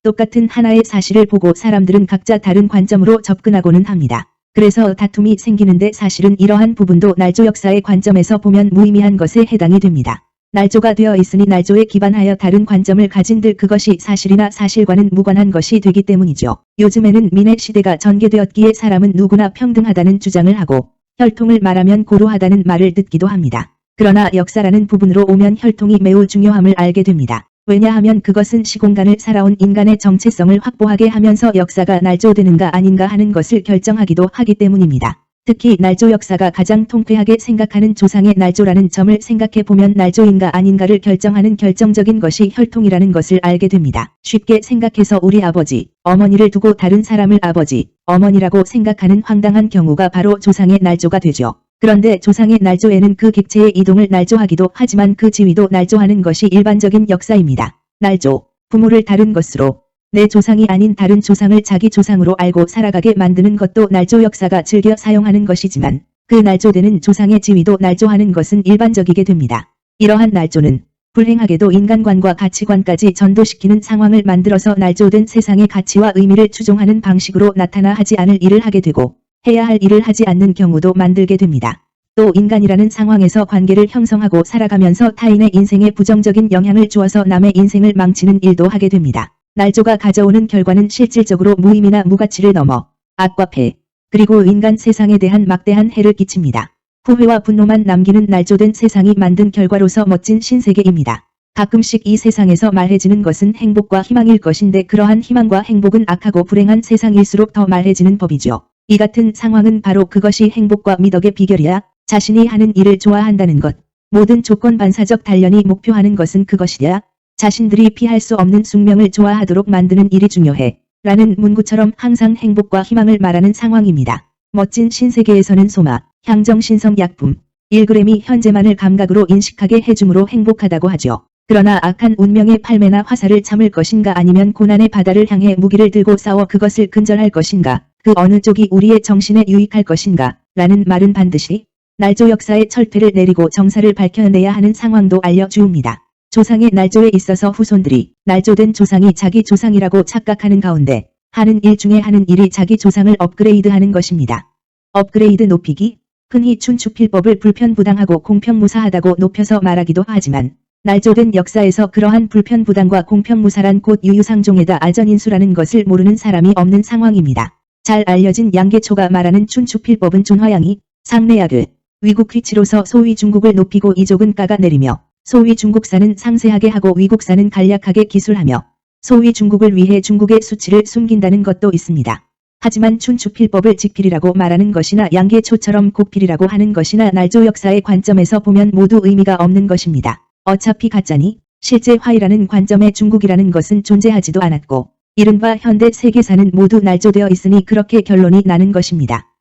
똑같은 하나의 사실을 보고 사람들은 각자 다른 관점으로 접근하고는 합니다. 그래서 다툼이 생기는데 사실은 이러한 부분도 날조 역사의 관점에서 보면 무의미한 것에 해당이 됩니다. 날조가 되어 있으니 날조에 기반하여 다른 관점을 가진들 그것이 사실이나 사실과는 무관한 것이 되기 때문이죠. 요즘에는 민의 시대가 전개되었기에 사람은 누구나 평등하다는 주장을 하고 혈통을 말하면 고루하다는 말을 듣기도 합니다. 그러나 역사라는 부분으로 오면 혈통이 매우 중요함을 알게 됩니다. 왜냐하면 그것은 시공간을 살아온 인간의 정체성을 확보하게 하면서 역사가 날조되는가 아닌가 하는 것을 결정하기도 하기 때문입니다. 특히 날조 역사가 가장 통쾌하게 생각하는 조상의 날조라는 점을 생각해보면 날조인가 아닌가를 결정하는 결정적인 것이 혈통이라는 것을 알게 됩니다. 쉽게 생각해서 우리 아버지, 어머니를 두고 다른 사람을 아버지, 어머니라고 생각하는 황당한 경우가 바로 조상의 날조가 되죠. 그런데 조상의 날조에는 그 객체의 이동을 날조하기도 하지만 그 지위도 날조하는 것이 일반적인 역사입니다. 날조, 부모를 다른 것으로 내 조상이 아닌 다른 조상을 자기 조상으로 알고 살아가게 만드는 것도 날조 역사가 즐겨 사용하는 것이지만 그 날조되는 조상의 지위도 날조하는 것은 일반적이게 됩니다. 이러한 날조는 불행하게도 인간관과 가치관까지 전도시키는 상황을 만들어서 날조된 세상의 가치와 의미를 추종하는 방식으로 나타나 하지 않을 일을 하게 되고 해야 할 일을 하지 않는 경우도 만들게 됩니다. 또 인간이라는 상황에서 관계를 형성하고 살아가면서 타인의 인생에 부정적인 영향을 주어서 남의 인생을 망치는 일도 하게 됩니다. 날조가 가져오는 결과는 실질적으로 무의미나 무가치를 넘어 악과 폐, 그리고 인간 세상에 대한 막대한 해를 끼칩니다. 후회와 분노만 남기는 날조된 세상이 만든 결과로서 멋진 신세계입니다. 가끔씩 이 세상에서 말해지는 것은 행복과 희망일 것인데 그러한 희망과 행복은 악하고 불행한 세상일수록 더 말해지는 법이죠. 이 같은 상황은 바로 그것이 행복과 미덕의 비결이야. 자신이 하는 일을 좋아한다는 것. 모든 조건 반사적 단련이 목표하는 것은 그것이야. 자신들이 피할 수 없는 숙명을 좋아하도록 만드는 일이 중요해. 라는 문구처럼 항상 행복과 희망을 말하는 상황입니다. 멋진 신세계에서는 소마, 향정신성 약품, 1g이 현재만을 감각으로 인식하게 해줌으로 행복하다고 하죠. 그러나 악한 운명의 팔매나 화살을 참을 것인가 아니면 고난의 바다를 향해 무기를 들고 싸워 그것을 근절할 것인가, 그 어느 쪽이 우리의 정신에 유익할 것인가, 라는 말은 반드시 날조 역사의 철폐를 내리고 정사를 밝혀내야 하는 상황도 알려주옵니다. 조상의 날조에 있어서 후손들이 날조된 조상이 자기 조상이라고 착각하는 가운데 하는 일 중에 하는 일이 자기 조상을 업그레이드하는 것입니다. 업그레이드 높이기, 흔히 춘추필법을 불편부당하고 공평무사하다고 높여서 말하기도 하지만 날조된 역사에서 그러한 불편부당과 공평무사란 곧 유유상종에다 아전인수라는 것을 모르는 사람이 없는 상황입니다. 잘 알려진 양계초가 말하는 춘추필법은 존화양이 상내야그 위국 위치로서 소위 중국을 높이고 이족은 깎아내리며 소위 중국사는 상세하게 하고 위국사는 간략하게 기술하며 소위 중국을 위해 중국의 수치를 숨긴다는 것도 있습니다. 하지만 춘추필법을 직필이라고 말하는 것이나 양계초처럼 곡필이라고 하는 것이나 날조 역사의 관점에서 보면 모두 의미가 없는 것입니다. 어차피 가짜니 실제 화이라는 관점에 중국이라는 것은 존재하지도 않았고 이른바 현대 세계사는 모두 날조되어 있으니 그렇게 결론이 나는 것입니다.